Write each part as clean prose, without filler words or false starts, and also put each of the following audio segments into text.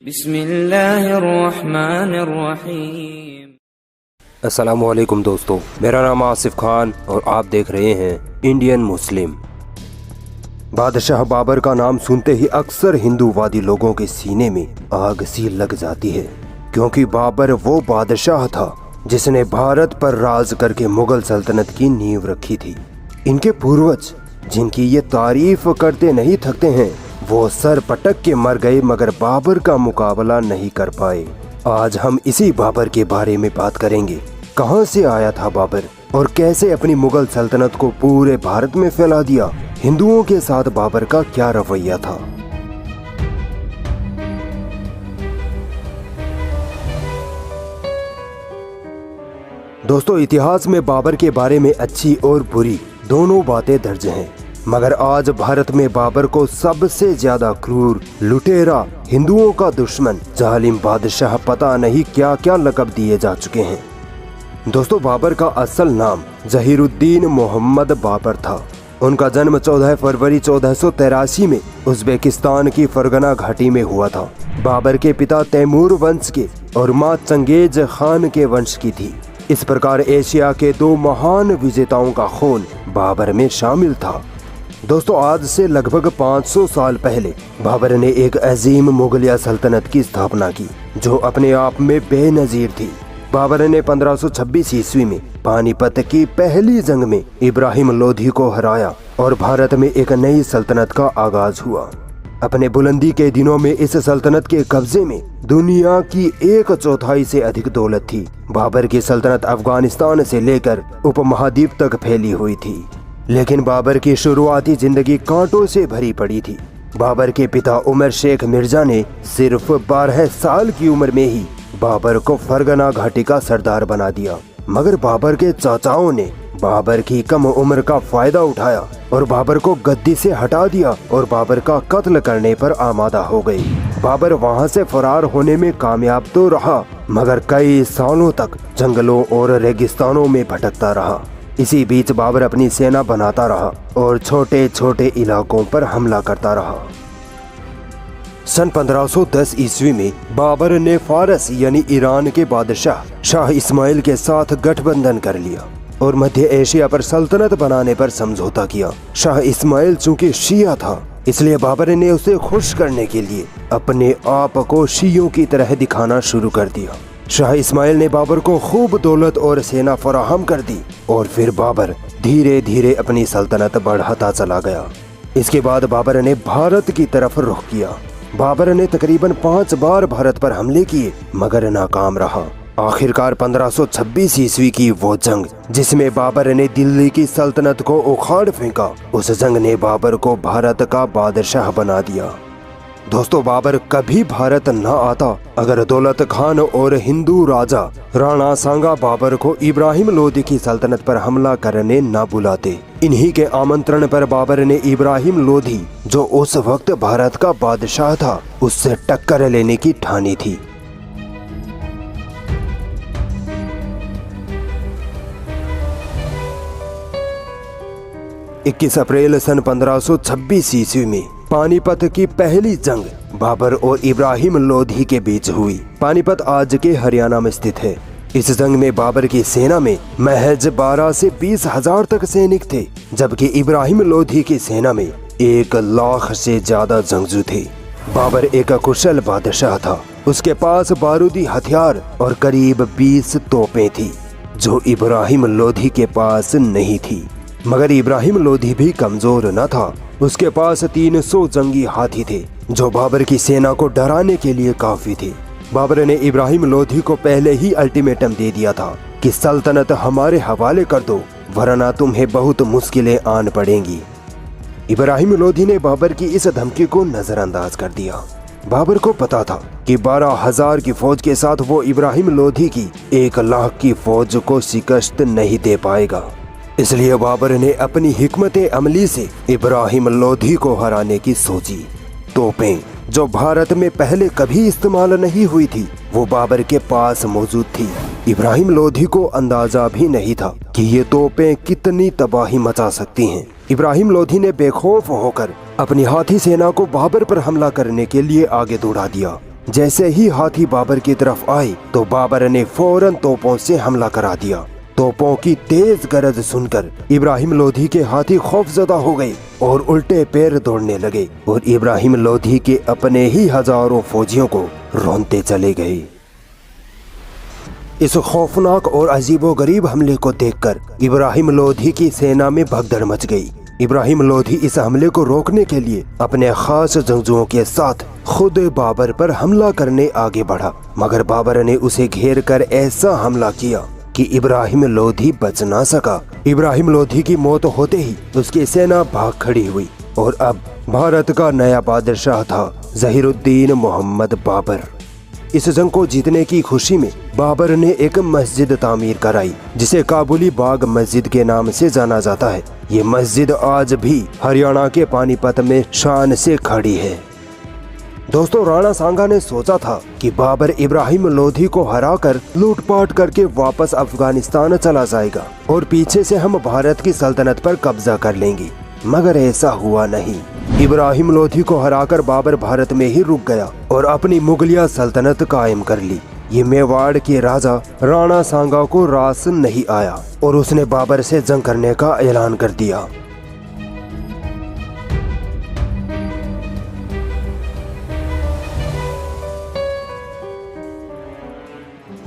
बिस्मिल्लाहिर्रहमानिर्रहीम। अस्सलामुअलैकुम दोस्तों, मेरा नाम आसिफ खान और आप देख रहे हैं इंडियन मुस्लिम। बादशाह बाबर का नाम सुनते ही अक्सर हिंदूवादी लोगों के सीने में आग सी लग जाती है, क्योंकि बाबर वो बादशाह था जिसने भारत पर राज करके मुगल सल्तनत की नींव रखी थी। इनके पूर्वज जिनकी ये तारीफ करते नहीं थकते हैं, वो सर पटक के मर गए मगर बाबर का मुकाबला नहीं कर पाए। आज हम इसी बाबर के बारे में बात करेंगे। कहां से आया था बाबर और कैसे अपनी मुगल सल्तनत को पूरे भारत में फैला दिया। हिंदुओं के साथ बाबर का क्या रवैया था। दोस्तों, इतिहास में बाबर के बारे में अच्छी और बुरी दोनों बातें दर्ज हैं, मगर आज भारत में बाबर को सबसे ज्यादा क्रूर, लुटेरा, हिंदुओं का दुश्मन, जालिम बादशाह पता नहीं क्या क्या लक़ब दिए जा चुके हैं। दोस्तों, बाबर का असल नाम ज़हीरुद्दीन मोहम्मद बाबर था। उनका जन्म 14 फरवरी 1483 में उज़्बेकिस्तान की फरगना घाटी में हुआ था। बाबर के पिता तैमूर वंश के और माँ चंगेज खान के वंश की थी। इस प्रकार एशिया के दो महान विजेताओं का खून बाबर में शामिल था। दोस्तों, आज से लगभग 500 साल पहले बाबर ने एक अजीम मुगलिया सल्तनत की स्थापना की, जो अपने आप में बेनजीर थी। बाबर ने 1526 ईस्वी में पानीपत की पहली जंग में इब्राहिम लोधी को हराया और भारत में एक नई सल्तनत का आगाज हुआ। अपने बुलंदी के दिनों में इस सल्तनत के कब्जे में दुनिया की 1/4 से अधिक दौलत थी। बाबर की सल्तनत अफगानिस्तान से लेकर उपमहाद्वीप तक फैली हुई थी, लेकिन बाबर की शुरुआती जिंदगी कांटों से भरी पड़ी थी। बाबर के पिता उमर शेख मिर्जा ने सिर्फ 12 साल की उम्र में ही बाबर को फरगना घाटी का सरदार बना दिया, मगर बाबर के चाचाओं ने बाबर की कम उम्र का फायदा उठाया और बाबर को गद्दी से हटा दिया और बाबर का कत्ल करने पर आमादा हो गए। बाबर वहां से फरार होने में कामयाब तो रहा, मगर कई सालों तक जंगलों और रेगिस्तानों में भटकता रहा। इसी बीच बाबर अपनी सेना बनाता रहा और छोटे छोटे इलाकों पर हमला करता रहा। सन 1510 ईस्वी में बाबर ने फारस यानी ईरान के बादशाह शाह इस्माइल के साथ गठबंधन कर लिया और मध्य एशिया पर सल्तनत बनाने पर समझौता किया। शाह इस्माइल चूंकि शिया था, इसलिए बाबर ने उसे खुश करने के लिए अपने आप को शियों की तरह दिखाना शुरू कर दिया। शाह इस्माइल ने बाबर को खूब दौलत और सेना फराहम कर दी और फिर बाबर धीरे धीरे अपनी सल्तनत बढ़ाता चला गया। इसके बाद बाबर ने भारत की तरफ रुख किया। बाबर ने तकरीबन 5 बार भारत पर हमले किए, मगर नाकाम रहा। आखिरकार 1526 ईस्वी की वो जंग जिसमें बाबर ने दिल्ली की सल्तनत को उखाड़ फेंका, उस जंग ने बाबर को भारत का बादशाह बना दिया। दोस्तों, बाबर कभी भारत न आता अगर दौलत खान और हिंदू राजा राणा सांगा बाबर को इब्राहिम लोधी की सल्तनत पर हमला करने न बुलाते। इन्हीं के आमंत्रण पर बाबर ने इब्राहिम लोधी, जो उस वक्त भारत का बादशाह था, उससे टक्कर लेने की ठानी थी। इक्कीस अप्रैल सन 1526 ईस्वी में पानीपत की पहली जंग बाबर और इब्राहिम लोधी के बीच हुई। पानीपत आज के हरियाणा में स्थित है। इस जंग में बाबर की सेना में महज 12 से 20 हजार तक सैनिक थे, जबकि इब्राहिम लोधी की सेना में 1 लाख से ज्यादा जंगजू थे। बाबर एक कुशल बादशाह था। उसके पास बारूदी हथियार और करीब 20 तोपें थी, जो इब्राहिम लोधी के पास नहीं थी। मगर इब्राहिम लोधी भी कमजोर न था। उसके पास 300 जंगी हाथी थे, जो बाबर की सेना को डराने के लिए काफी थे। बाबर ने इब्राहिम लोधी को पहले ही अल्टीमेटम दे दिया था कि सल्तनत हमारे हवाले कर दो, वरना तुम्हें बहुत मुश्किलें आन पड़ेंगी। इब्राहिम लोधी ने बाबर की इस धमकी को नजरअंदाज कर दिया। बाबर को पता था कि 12,000 की फौज के साथ वो इब्राहिम लोधी की 1 लाख की फौज को शिकस्त नहीं दे पाएगा। इसलिए बाबर ने अपनी हिकमत अमली से इब्राहिम लोधी को हराने की सोची। तोपें जो भारत में पहले कभी इस्तेमाल नहीं हुई थी, वो बाबर के पास मौजूद थी। इब्राहिम लोधी को अंदाजा भी नहीं था कि ये तोपें कितनी तबाही मचा सकती हैं। इब्राहिम लोधी ने बेखौफ होकर अपनी हाथी सेना को बाबर पर हमला करने के लिए आगे दौड़ा दिया। जैसे ही हाथी बाबर की तरफ आए तो बाबर ने फौरन तोपों से हमला करा दिया। तोपों की तेज गरज सुनकर इब्राहिम लोधी के हाथी खौफजदा हो गए और उल्टे पैर दौड़ने लगे और इब्राहिम लोधी के अपने ही हजारों फौजियों को रोनते चले गए। इस खौफनाक और अजीबोगरीब हमले को देखकर इब्राहिम लोधी की सेना में भगदड़ मच गई। इब्राहिम लोधी इस हमले को रोकने के लिए अपने खास जंगजुओं के साथ खुद बाबर पर हमला करने आगे बढ़ा, मगर बाबर ने उसे घेर कर ऐसा हमला किया कि इब्राहिम लोधी बच ना सका। इब्राहिम लोधी की मौत होते ही उसकी सेना भाग खड़ी हुई और अब भारत का नया बादशाह था ज़हीरुद्दीन मोहम्मद बाबर। इस जंग को जीतने की खुशी में बाबर ने एक मस्जिद तामीर कराई जिसे काबुली बाग मस्जिद के नाम से जाना जाता है। ये मस्जिद आज भी हरियाणा के पानीपत में शान से खड़ी है। दोस्तों, राणा सांगा ने सोचा था कि बाबर इब्राहिम लोधी को हराकर लूटपाट करके वापस अफगानिस्तान चला जाएगा और पीछे से हम भारत की सल्तनत पर कब्जा कर लेंगे, मगर ऐसा हुआ नहीं। इब्राहिम लोधी को हराकर बाबर भारत में ही रुक गया और अपनी मुगलिया सल्तनत कायम कर ली। ये मेवाड़ के राजा राणा सांगा को रास नहीं आया और उसने बाबर से जंग करने का ऐलान कर दिया।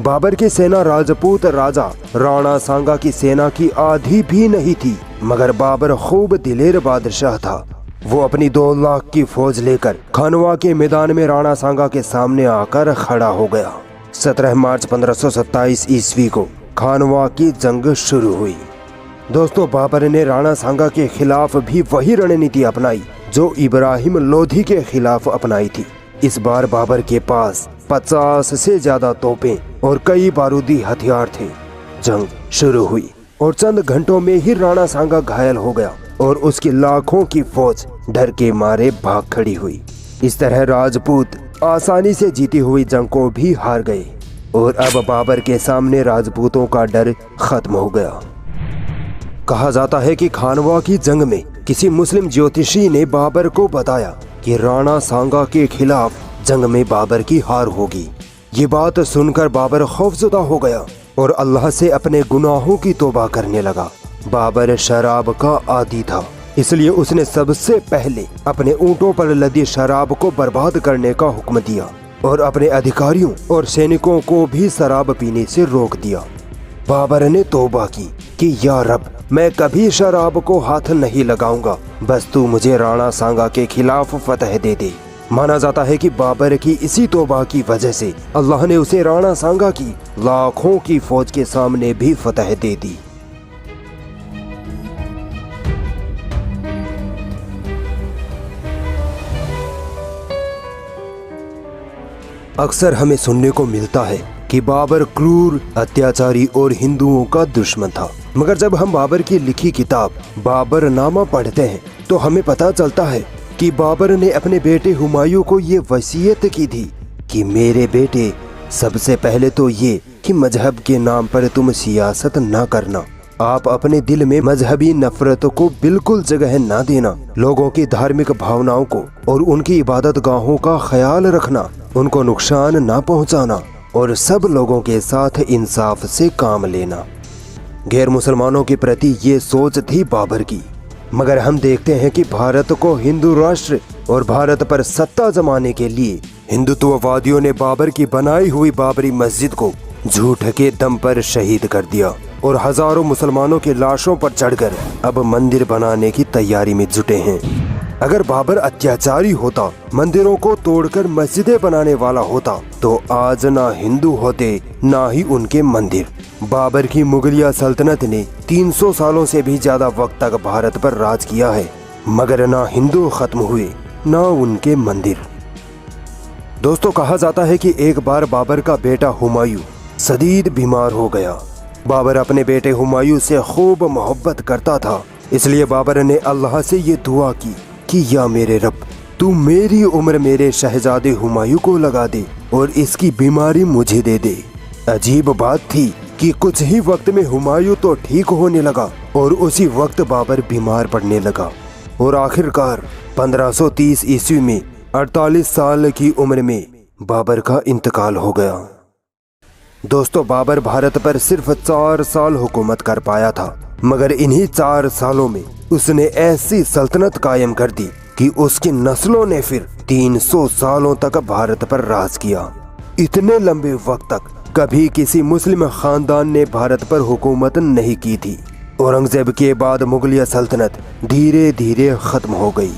बाबर की सेना राजपूत राजा राणा सांगा की सेना की आधी भी नहीं थी, मगर बाबर खूब दिलेर बादशाह था। वो अपनी 2 लाख की फौज लेकर खानवा के मैदान में राणा सांगा के सामने आकर खड़ा हो गया। 17 मार्च 1527 ईस्वी को खानवा की जंग शुरू हुई। दोस्तों, बाबर ने राणा सांगा के खिलाफ भी वही रणनीति अपनाई जो इब्राहिम लोधी के खिलाफ अपनाई थी। इस बार बाबर के पास 50 से ज्यादा तोपें और कई बारूदी हथियार थे। जंग शुरू हुई और चंद घंटों में ही राणा सांगा घायल हो गया और उसकी लाखों की फौज डर के मारे भाग खड़ी हुई। इस तरह राजपूत आसानी से जीती हुई जंग को भी हार गए और अब बाबर के सामने राजपूतों का डर खत्म हो गया। कहा जाता है कि खानवा की जंग में किसी मुस्लिम ज्योतिषी ने बाबर को बताया कि राणा सांगा के खिलाफ जंग में बाबर की हार होगी। ये बात सुनकर बाबर खौफजदा हो गया और अल्लाह से अपने गुनाहों की तौबा करने लगा। बाबर शराब का आदी था, इसलिए उसने सबसे पहले अपने ऊंटों पर लदी शराब को बर्बाद करने का हुक्म दिया और अपने अधिकारियों और सैनिकों को भी शराब पीने से रोक दिया। बाबर ने तौबा की कि या रब, मैं कभी शराब को हाथ नहीं लगाऊंगा, बस तू मुझे राणा सांगा के खिलाफ फतह दे दे। माना जाता है कि बाबर की इसी तौबा की वजह से अल्लाह ने उसे राणा सांगा की लाखों की फौज के सामने भी फतह दे दी। अक्सर हमें सुनने को मिलता है कि बाबर क्रूर, अत्याचारी और हिंदुओं का दुश्मन था, मगर जब हम बाबर की लिखी किताब बाबरनामा पढ़ते हैं तो हमें पता चलता है कि बाबर ने अपने बेटे हुमायूं को ये वसीयत की थी कि मेरे बेटे, सबसे पहले तो ये कि मजहब के नाम पर तुम सियासत ना करना, आप अपने दिल में मजहबी नफरत को बिल्कुल जगह ना देना, लोगों की धार्मिक भावनाओं को और उनकी इबादत गाहों का ख्याल रखना, उनको नुकसान ना पहुंचाना और सब लोगों के साथ इंसाफ से काम लेना। गैर मुसलमानों के प्रति ये सोच थी बाबर की, मगर हम देखते हैं कि भारत को हिंदू राष्ट्र और भारत पर सत्ता जमाने के लिए हिंदुत्ववादियों ने बाबर की बनाई हुई बाबरी मस्जिद को झूठ के दम पर शहीद कर दिया और हजारों मुसलमानों की लाशों पर चढ़कर अब मंदिर बनाने की तैयारी में जुटे हैं। अगर बाबर अत्याचारी होता, मंदिरों को तोड़कर मस्जिदें बनाने वाला होता, तो आज ना हिंदू होते ना ही उनके मंदिर। बाबर की मुगलिया सल्तनत ने 300 सालों से भी ज्यादा वक्त तक भारत पर राज किया है, मगर ना हिंदू खत्म हुए ना उनके मंदिर। दोस्तों, कहा जाता है कि एक बार बाबर का बेटा हुमायूं शदीद बीमार हो गया। बाबर अपने बेटे हुमायूं से खूब मोहब्बत करता था, इसलिए बाबर ने अल्लाह से ये दुआ की कि या मेरे रब, तू मेरी उम्र मेरे शहजादे हुमायूं को लगा दे और इसकी बीमारी मुझे दे दे। अजीब बात थी कि कुछ ही वक्त में हुमायूं तो ठीक होने लगा और उसी वक्त बाबर बीमार पड़ने लगा और आखिरकार 1530 ईस्वी में 48 साल की उम्र में बाबर का इंतकाल हो गया। दोस्तों, बाबर भारत पर सिर्फ 4 साल हुकूमत कर पाया था, मगर इन्हीं 4 सालों में उसने ऐसी सल्तनत कायम कर दी कि उसकी नस्लों ने फिर 300 सालों तक भारत पर राज किया। इतने लंबे वक्त तक कभी किसी मुस्लिम खानदान ने भारत पर हुकूमत नहीं की थी। औरंगजेब के बाद मुगलिया सल्तनत धीरे धीरे खत्म हो गई।